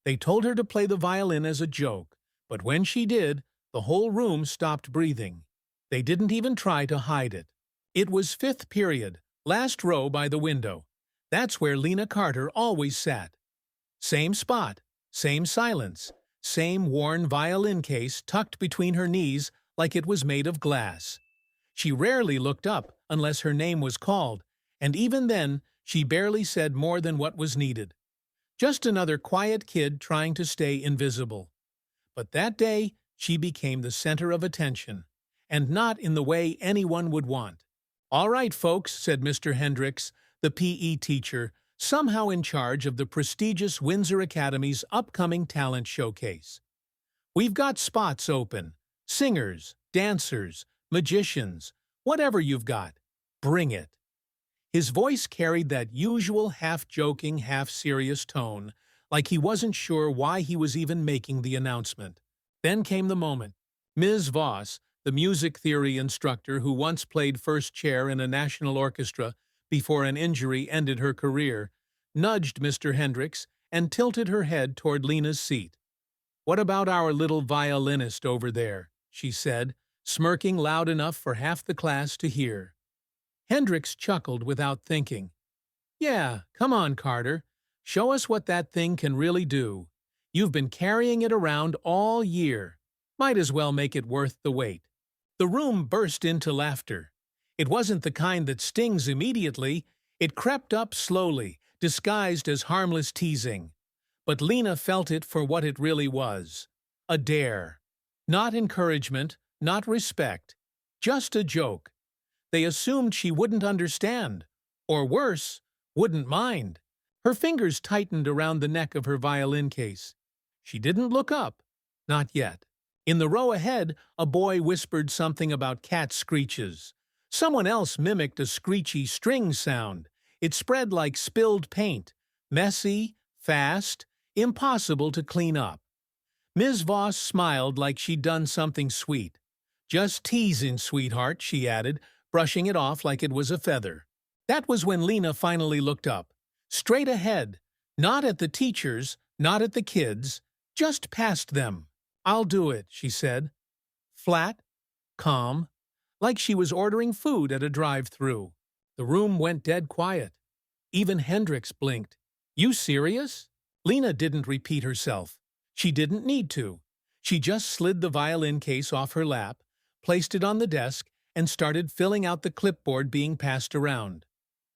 They told her to play the violin as a joke, but when she did, the whole room stopped breathing. They didn't even try to hide it. It was fifth period, last row by the window. That's where Lena Carter always sat. Same spot, same silence, same worn violin case tucked between her knees like it was made of glass. She rarely looked up unless her name was called, and even then, she barely said more than what was needed. Just another quiet kid trying to stay invisible. But that day, she became the center of attention, and not in the way anyone would want. "All right, folks," said Mr. Hendricks, the PE teacher, somehow in charge of the prestigious Windsor Academy's upcoming talent showcase. "We've got spots open. Singers, dancers, magicians, whatever you've got. Bring it." His voice carried that usual half-joking, half-serious tone, like he wasn't sure why he was even making the announcement. Then came the moment. Ms. Voss, the music theory instructor who once played first chair in a national orchestra before an injury ended her career, nudged Mr. Hendricks and tilted her head toward Lena's seat. "What about our little violinist over there?" she said, smirking loud enough for half the class to hear. Hendricks chuckled without thinking. "Yeah, come on, Carter. Show us what that thing can really do. You've been carrying it around all year. Might as well make it worth the wait." The room burst into laughter. It wasn't the kind that stings immediately. It crept up slowly, disguised as harmless teasing. But Lena felt it for what it really was. A dare. Not encouragement, not respect. Just a joke. They assumed she wouldn't understand. Or worse, wouldn't mind. Her fingers tightened around the neck of her violin case. She didn't look up. Not yet. In the row ahead, a boy whispered something about cat screeches. Someone else mimicked a screechy string sound. It spread like spilled paint. Messy, fast, impossible to clean up. Ms. Voss smiled like she'd done something sweet. "Just teasing, sweetheart," she added, brushing it off like it was a feather. That was when Lena finally looked up. Straight ahead. Not at the teachers, not at the kids, just past them. "I'll do it," she said. Flat, calm, like she was ordering food at a drive-thru. The room went dead quiet. Even Hendricks blinked. "You serious?" Lena didn't repeat herself. She didn't need to. She just slid the violin case off her lap, placed it on the desk, and started filling out the clipboard being passed around.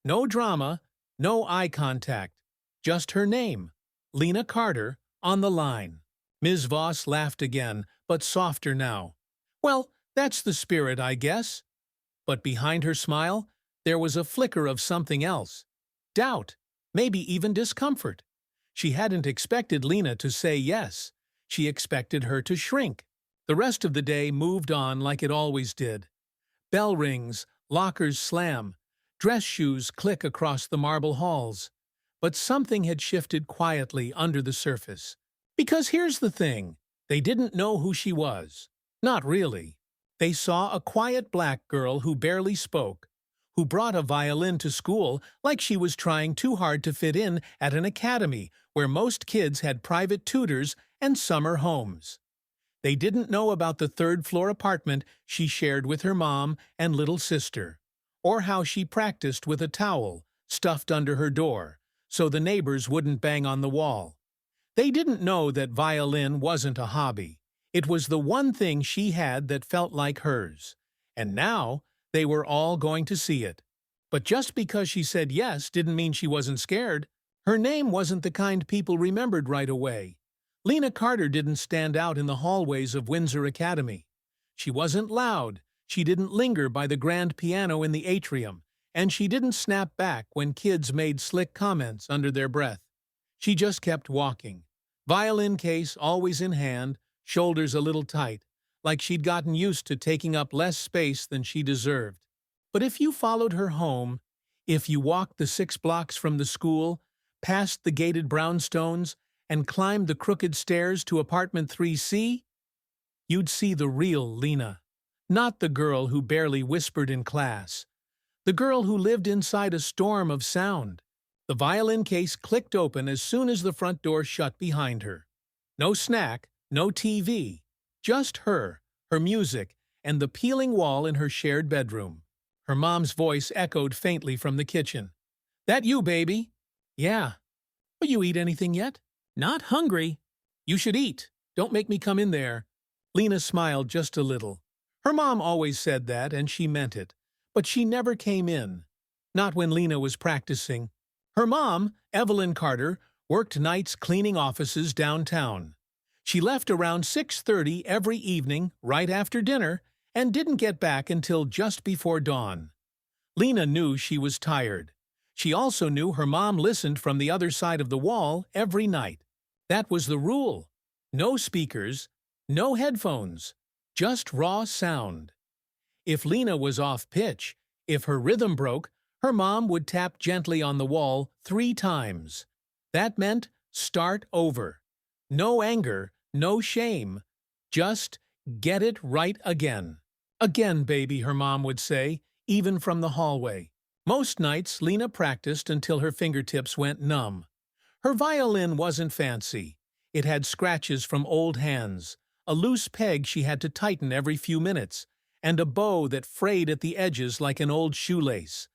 No drama, no eye contact. Just her name, Lena Carter, on the line. Ms. Voss laughed again, but softer now. "Well, that's the spirit, I guess." But behind her smile, there was a flicker of something else. Doubt, maybe even discomfort. She hadn't expected Lena to say yes. She expected her to shrink. The rest of the day moved on like it always did. Bell rings, lockers slam, dress shoes click across the marble halls. But something had shifted quietly under the surface. Because here's the thing, they didn't know who she was. Not really. They saw a quiet black girl who barely spoke, who brought a violin to school like she was trying too hard to fit in at an academy where most kids had private tutors and summer homes. They didn't know about the third-floor apartment she shared with her mom and little sister, or how she practiced with a towel stuffed under her door so the neighbors wouldn't bang on the wall. They didn't know that violin wasn't a hobby. It was the one thing she had that felt like hers. And now, they were all going to see it. But just because she said yes didn't mean she wasn't scared. Her name wasn't the kind people remembered right away. Lena Carter didn't stand out in the hallways of Windsor Academy. She wasn't loud, she didn't linger by the grand piano in the atrium, and she didn't snap back when kids made slick comments under their breath. She just kept walking. Violin case always in hand, shoulders a little tight, like she'd gotten used to taking up less space than she deserved. But if you followed her home, if you walked the 6 blocks from the school, past the gated brownstones, and climbed the crooked stairs to apartment 3C, you'd see the real Lena. Not the girl who barely whispered in class. The girl who lived inside a storm of sound. The violin case clicked open as soon as the front door shut behind her. No snack, no TV, just her music, and the peeling wall in her shared bedroom. Her mom's voice echoed faintly from the kitchen. "That you, baby?" "Yeah." "Will you eat anything yet?" "Not hungry." "You should eat. Don't make me come in there." Lena smiled just a little. Her mom always said that, and she meant it. But she never came in. Not when Lena was practicing. Her mom, Evelyn Carter, worked nights cleaning offices downtown. She left around 6:30 every evening, right after dinner, and didn't get back until just before dawn. Lena knew she was tired. She also knew her mom listened from the other side of the wall every night. That was the rule. No speakers, no headphones, just raw sound. If Lena was off pitch, if her rhythm broke, her mom would tap gently on the wall 3 times. That meant start over. No anger, no shame. Just get it right again. "Again, baby," her mom would say, even from the hallway. Most nights, Lena practiced until her fingertips went numb. Her violin wasn't fancy. It had scratches from old hands, a loose peg she had to tighten every few minutes, and a bow that frayed at the edges like an old shoelace.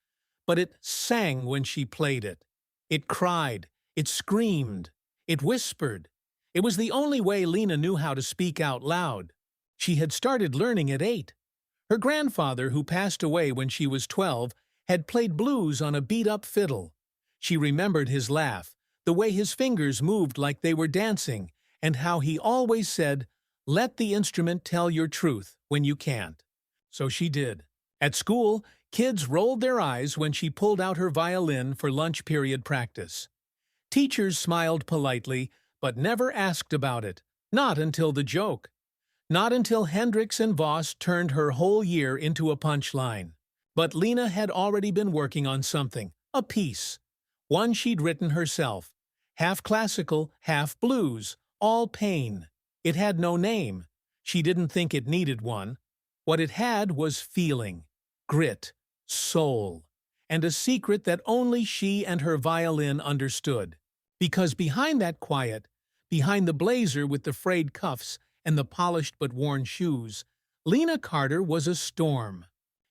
But it sang when she played it. It cried, it screamed, it whispered. It was the only way Lena knew how to speak out loud. She had started learning at 8. Her grandfather, who passed away when she was 12, had played blues on a beat-up fiddle. She remembered his laugh, the way his fingers moved like they were dancing, and how he always said, "Let the instrument tell your truth when you can't." So she did. At school, kids rolled their eyes when she pulled out her violin for lunch period practice. Teachers smiled politely, but never asked about it, not until the joke. Not until Hendricks and Voss turned her whole year into a punchline. But Lena had already been working on something, a piece. One she'd written herself. Half classical, half blues, all pain. It had no name. She didn't think it needed one. What it had was feeling, grit, soul, and a secret that only she and her violin understood. Because behind that quiet, behind the blazer with the frayed cuffs and the polished but worn shoes, Lena Carter was a storm.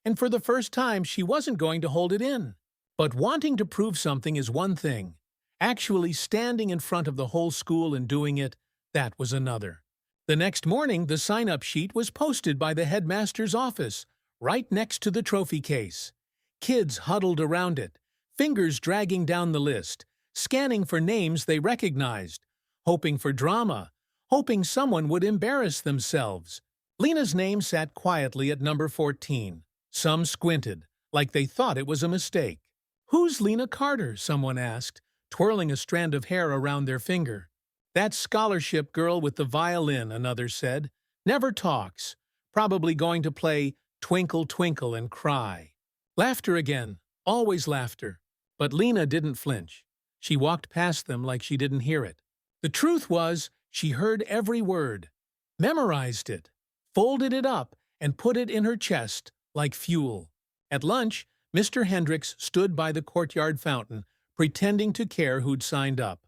And for the first time, she wasn't going to hold it in. But wanting to prove something is one thing. Actually standing in front of the whole school and doing it, that was another. The next morning, the sign-up sheet was posted by the headmaster's office, right next to the trophy case. Kids huddled around it, fingers dragging down the list, scanning for names they recognized, hoping for drama, hoping someone would embarrass themselves. Lena's name sat quietly at number 14. Some squinted, like they thought it was a mistake. "Who's Lena Carter?" someone asked, twirling a strand of hair around their finger. "That scholarship girl with the violin," another said. "Never talks. Probably going to play Twinkle, Twinkle and cry." Laughter again, always laughter. But Lena didn't flinch. She walked past them like she didn't hear it. The truth was, she heard every word, memorized it, folded it up, and put it in her chest like fuel. At lunch, Mr. Hendricks stood by the courtyard fountain, pretending to care who'd signed up.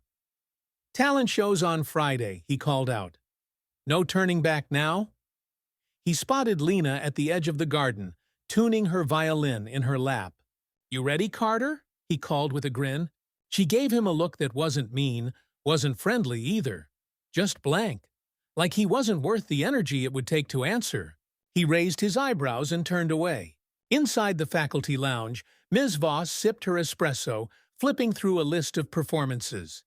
"Talent show's on Friday," he called out. "No turning back now?" He spotted Lena at the edge of the garden, tuning her violin in her lap. "You ready, Carter?" he called with a grin. She gave him a look that wasn't mean, wasn't friendly either. Just blank. Like he wasn't worth the energy it would take to answer. He raised his eyebrows and turned away. Inside the faculty lounge, Ms. Voss sipped her espresso, flipping through a list of performances.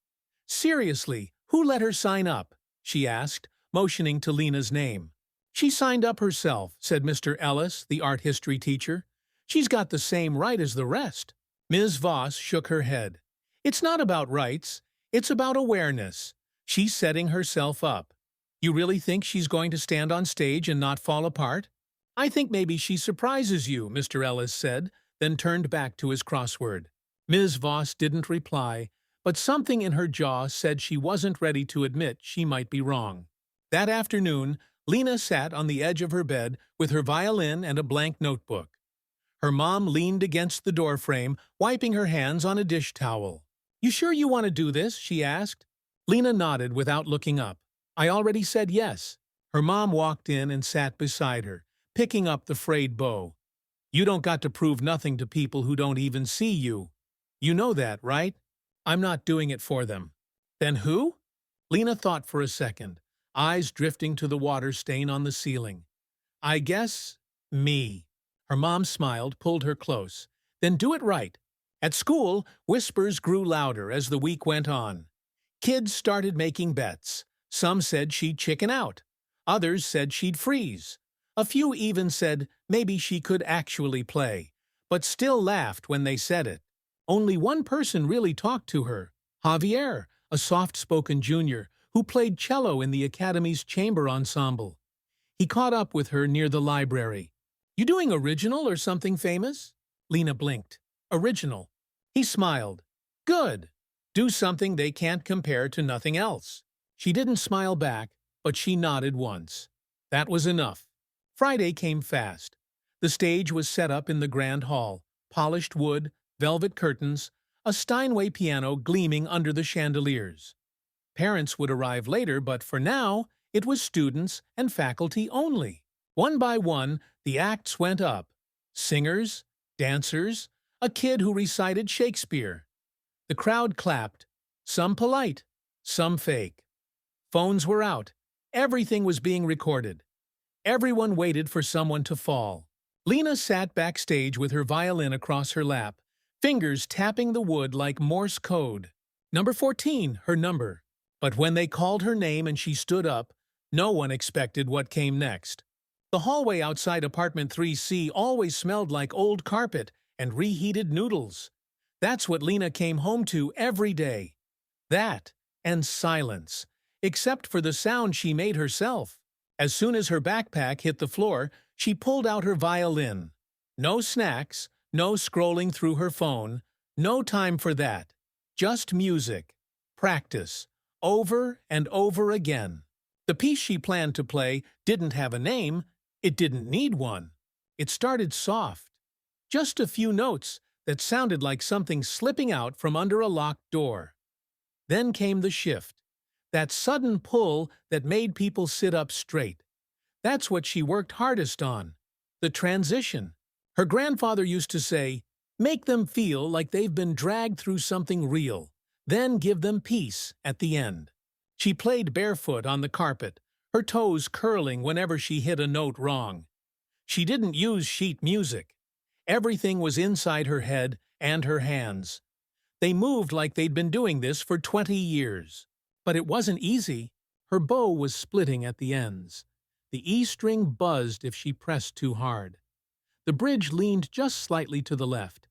"Seriously, who let her sign up?" she asked, motioning to Lena's name. "She signed up herself," said Mr. Ellis, the art history teacher. "She's got the same right as the rest." Ms. Voss shook her head. "It's not about rights. It's about awareness. She's setting herself up. You really think she's going to stand on stage and not fall apart?" "I think maybe she surprises you," Mr. Ellis said, then turned back to his crossword. Ms. Voss didn't reply, but something in her jaw said she wasn't ready to admit she might be wrong. That afternoon, Lena sat on the edge of her bed with her violin and a blank notebook. Her mom leaned against the doorframe, wiping her hands on a dish towel. You sure you want to do this? She asked. Lena nodded without looking up. I already said yes. Her mom walked in and sat beside her, picking up the frayed bow. You don't got to prove nothing to people who don't even see you. You know that, right? I'm not doing it for them. Then who? Lena thought for a second, eyes drifting to the water stain on the ceiling. I guess me. Her mom smiled, pulled her close. Then do it right. At school, whispers grew louder as the week went on. Kids started making bets. Some said she'd chicken out. Others said she'd freeze. A few even said maybe she could actually play, but still laughed when they said it. Only one person really talked to her, Javier, a soft-spoken junior who played cello in the Academy's chamber ensemble. He caught up with her near the library. You doing original or something famous? Lena blinked. Original. He smiled. Good. Do something they can't compare to nothing else. She didn't smile back, but she nodded once. That was enough. Friday came fast. The stage was set up in the grand hall, polished wood, velvet curtains, a Steinway piano gleaming under the chandeliers. Parents would arrive later, but for now, it was students and faculty only. One by one, the acts went up. Singers, dancers, a kid who recited Shakespeare. The crowd clapped, some polite, some fake. Phones were out. Everything was being recorded. Everyone waited for someone to fall. Lena sat backstage with her violin across her lap, fingers tapping the wood like Morse code. Number 14, her number. But when they called her name and she stood up, no one expected what came next. The hallway outside apartment 3C always smelled like old carpet and reheated noodles. That's what Lena came home to every day. That and silence, except for the sound she made herself. As soon as her backpack hit the floor, she pulled out her violin. No snacks, no scrolling through her phone, no time for that. Just music. Practice. Over and over again. The piece she planned to play didn't have a name. It didn't need one. It started soft. Just a few notes that sounded like something slipping out from under a locked door. Then came the shift. That sudden pull that made people sit up straight. That's what she worked hardest on. The transition. Her grandfather used to say, make them feel like they've been dragged through something real, then give them peace at the end. She played barefoot on the carpet, her toes curling whenever she hit a note wrong. She didn't use sheet music. Everything was inside her head and her hands. They moved like they'd been doing this for 20 years. But it wasn't easy. Her bow was splitting at the ends. The E string buzzed if she pressed too hard. The bridge leaned just slightly to the left.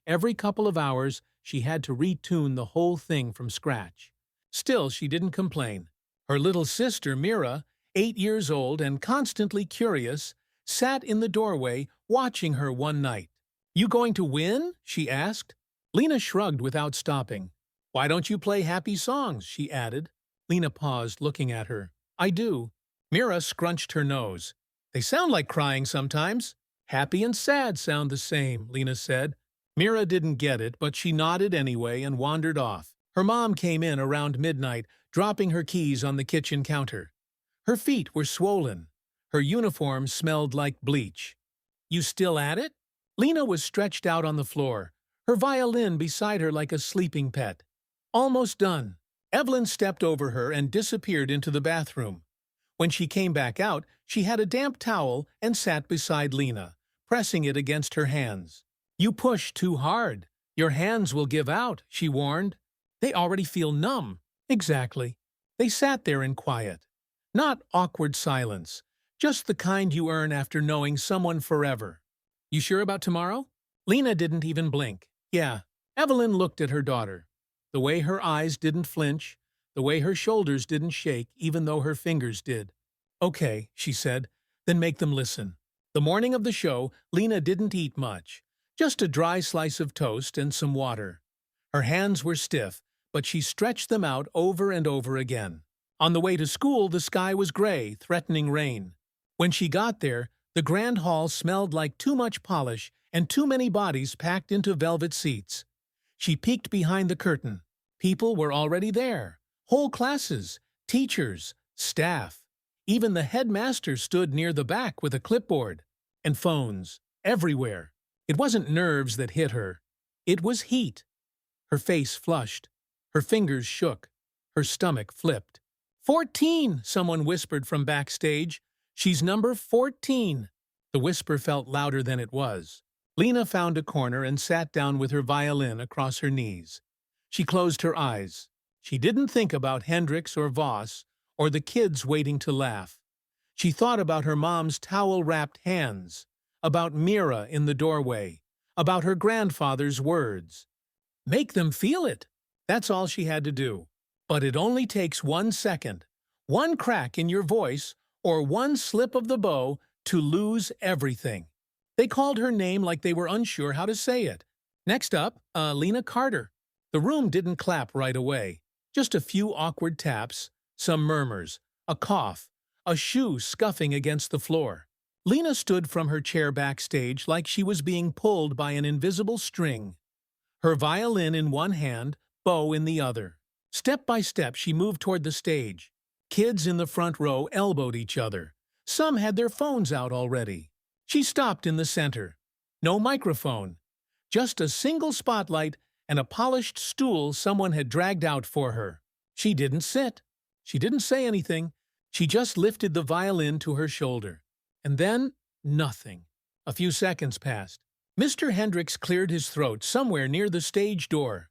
Every couple of hours, she had to retune the whole thing from scratch. Still, she didn't complain. Her little sister, Mira, 8 years old and constantly curious, sat in the doorway watching her one night. You going to win? She asked. Lena shrugged without stopping. Why don't you play happy songs? She added. Lena paused, looking at her. I do. Mira scrunched her nose. They sound like crying sometimes. Happy and sad sound the same, Lena said. Mira didn't get it, but she nodded anyway and wandered off. Her mom came in around midnight, dropping her keys on the kitchen counter. Her feet were swollen. Her uniform smelled like bleach. You still at it? Lena was stretched out on the floor, her violin beside her like a sleeping pet. Almost done. Evelyn stepped over her and disappeared into the bathroom. When she came back out, she had a damp towel and sat beside Lena, pressing it against her hands. You push too hard. Your hands will give out, she warned. They already feel numb. Exactly. They sat there in quiet. Not awkward silence, just the kind you earn after knowing someone forever. You sure about tomorrow? Lena didn't even blink. Yeah. Evelyn looked at her daughter. The way her eyes didn't flinch, the way her shoulders didn't shake even though her fingers did. Okay, she said, then make them listen. The morning of the show, Lena didn't eat much, just a dry slice of toast and some water. Her hands were stiff, but she stretched them out over and over again. On the way to school, the sky was gray, threatening rain. When she got there, the grand hall smelled like too much polish and too many bodies packed into velvet seats. She peeked behind the curtain. People were already there. Whole classes, teachers, staff. Even the headmaster stood near the back with a clipboard. And phones. Everywhere. It wasn't nerves that hit her. It was heat. Her face flushed. Her fingers shook. Her stomach flipped. 14, someone whispered from backstage. She's number 14. The whisper felt louder than it was. Lena found a corner and sat down with her violin across her knees. She closed her eyes. She didn't think about Hendrix or Voss or the kids waiting to laugh. She thought about her mom's towel-wrapped hands, about Mira in the doorway, about her grandfather's words. Make them feel it. That's all she had to do. But it only takes 1 second, one crack in your voice, or one slip of the bow to lose everything. They called her name like they were unsure how to say it. Next up, Lena Carter. The room didn't clap right away. Just a few awkward taps, some murmurs, a cough, a shoe scuffing against the floor. Lena stood from her chair backstage like she was being pulled by an invisible string. Her violin in one hand, bow in the other. Step by step, she moved toward the stage. Kids in the front row elbowed each other. Some had their phones out already. She stopped in the center. No microphone. Just a single spotlight and a polished stool someone had dragged out for her. She didn't sit. She didn't say anything. She just lifted the violin to her shoulder. And then, nothing. A few seconds passed. Mr. Hendrix cleared his throat somewhere near the stage door.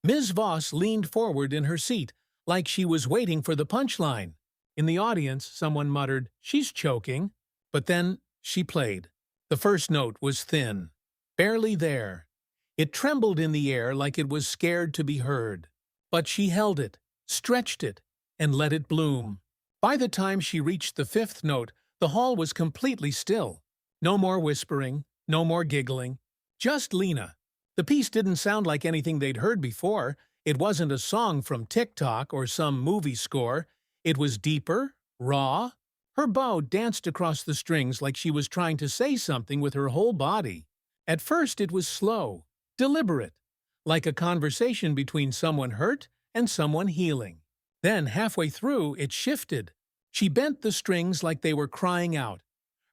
Ms. Voss leaned forward in her seat, like she was waiting for the punchline. In the audience, someone muttered, "She's choking." But then she played. The first note was thin, barely there. It trembled in the air like it was scared to be heard. But she held it, stretched it, and let it bloom. By the time she reached the fifth note, the hall was completely still. No more whispering, no more giggling. Just Lena. The piece didn't sound like anything they'd heard before. It wasn't a song from TikTok or some movie score. It was deeper, raw. Her bow danced across the strings like she was trying to say something with her whole body. At first it was slow, deliberate, like a conversation between someone hurt and someone healing. Then, halfway through, it shifted. She bent the strings like they were crying out.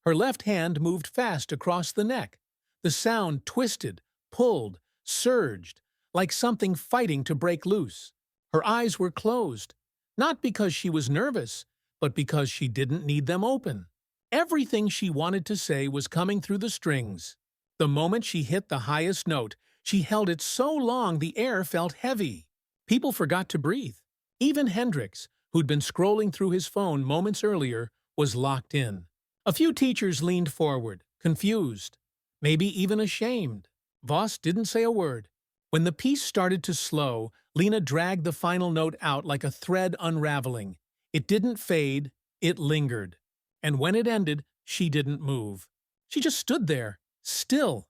Her left hand moved fast across the neck. The sound twisted, pulled, surged, like something fighting to break loose. Her eyes were closed, not because she was nervous, but because she didn't need them open. Everything she wanted to say was coming through the strings. The moment she hit the highest note, she held it so long the air felt heavy. People forgot to breathe. Even Hendrix, who'd been scrolling through his phone moments earlier, was locked in. A few teachers leaned forward, confused, maybe even ashamed. Voss didn't say a word. When the piece started to slow, Lena dragged the final note out like a thread unraveling. It didn't fade, it lingered. And when it ended, she didn't move. She just stood there, still.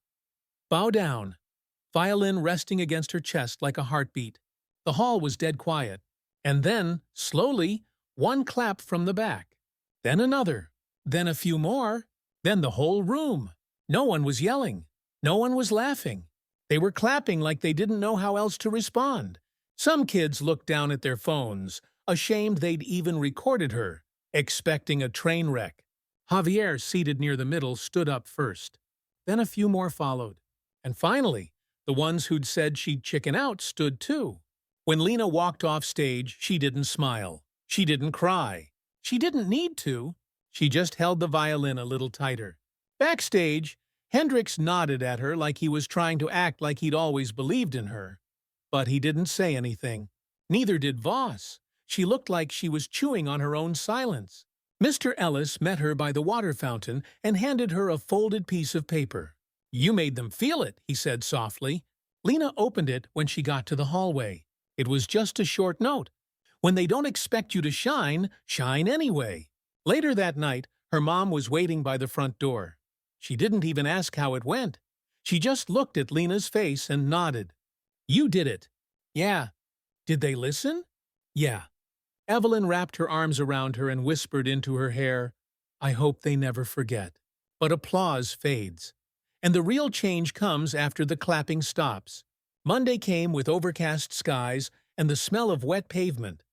Bow down, violin resting against her chest like a heartbeat. The hall was dead quiet. And then, slowly, one clap from the back. Then another. Then a few more. Then the whole room. No one was yelling. No one was laughing. They were clapping like they didn't know how else to respond. Some kids looked down at their phones, ashamed they'd even recorded her, expecting a train wreck. Javier, seated near the middle, stood up first. Then a few more followed. And finally, the ones who'd said she'd chicken out stood too. When Lena walked off stage, she didn't smile. She didn't cry. She didn't need to. She just held the violin a little tighter. Backstage, Hendrix nodded at her like he was trying to act like he'd always believed in her. But he didn't say anything. Neither did Voss. She looked like she was chewing on her own silence. Mr. Ellis met her by the water fountain and handed her a folded piece of paper. "You made them feel it," he said softly. Lena opened it when she got to the hallway. It was just a short note. When they don't expect you to shine, shine anyway. Later that night, her mom was waiting by the front door. She didn't even ask how it went. She just looked at Lena's face and nodded. "You did it." "Yeah." "Did they listen?" "Yeah." Evelyn wrapped her arms around her and whispered into her hair, "I hope they never forget." But applause fades. And the real change comes after the clapping stops. Monday came with overcast skies and the smell of wet pavement.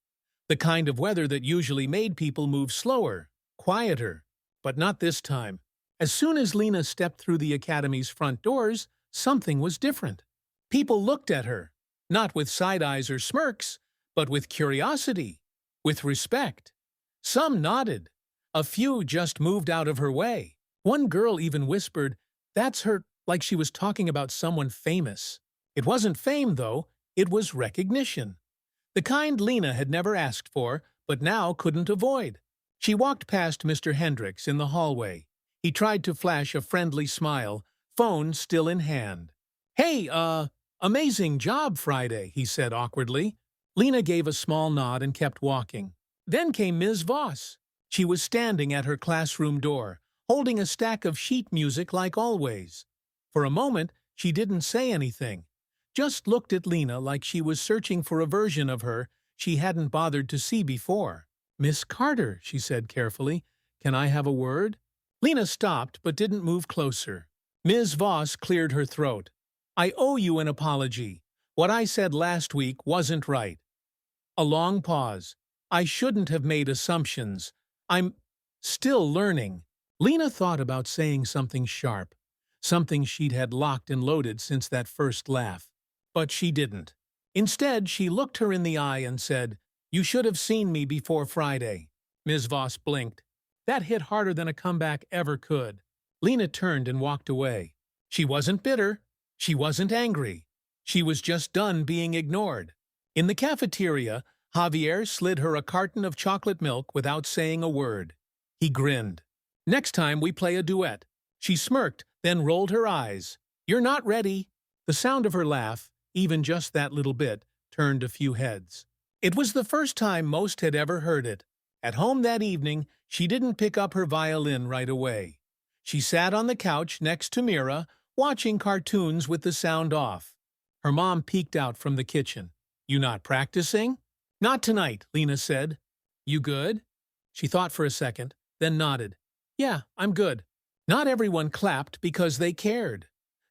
The kind of weather that usually made people move slower, quieter. But not this time. As soon as Lena stepped through the academy's front doors, something was different. People looked at her, not with side eyes or smirks, but with curiosity, with respect. Some nodded. A few just moved out of her way. One girl even whispered, "That's her," like she was talking about someone famous. It wasn't fame, though. It was recognition. The kind Lena had never asked for, but now couldn't avoid. She walked past Mr. Hendricks in the hallway. He tried to flash a friendly smile, phone still in hand. "Hey, amazing job Friday," he said awkwardly. Lena gave a small nod and kept walking. Then came Ms. Voss. She was standing at her classroom door, holding a stack of sheet music like always. For a moment, she didn't say anything, just looked at Lena like she was searching for a version of her she hadn't bothered to see before. "Miss Carter," she said carefully, "can I have a word?" Lena stopped but didn't move closer. Ms. Voss cleared her throat. "I owe you an apology. What I said last week wasn't right." A long pause. "I shouldn't have made assumptions. I'm still learning." Lena thought about saying something sharp, something she'd had locked and loaded since that first laugh. But she didn't. Instead, she looked her in the eye and said, "You should have seen me before Friday." Ms. Voss blinked. That hit harder than a comeback ever could. Lena turned and walked away. She wasn't bitter. She wasn't angry. She was just done being ignored. In the cafeteria, Javier slid her a carton of chocolate milk without saying a word. He grinned. "Next time we play a duet." She smirked, then rolled her eyes. "You're not ready." The sound of her laugh, even just that little bit, turned a few heads. It was the first time most had ever heard it. At home that evening, she didn't pick up her violin right away. She sat on the couch next to Mira, watching cartoons with the sound off. Her mom peeked out from the kitchen. "You not practicing?" "Not tonight," Lena said. "You good?" She thought for a second, then nodded. "Yeah, I'm good." Not everyone clapped because they cared.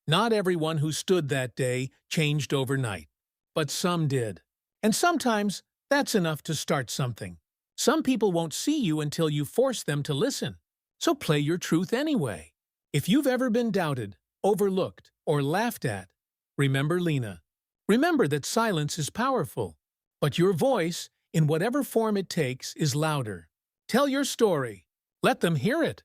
Not everyone who stood that day changed overnight. But some did. And sometimes that's enough to start something. Some people won't see you until you force them to listen. So play your truth anyway. If you've ever been doubted, overlooked, or laughed at, remember Lena. Remember that silence is powerful. But your voice, in whatever form it takes, is louder. Tell your story. Let them hear it.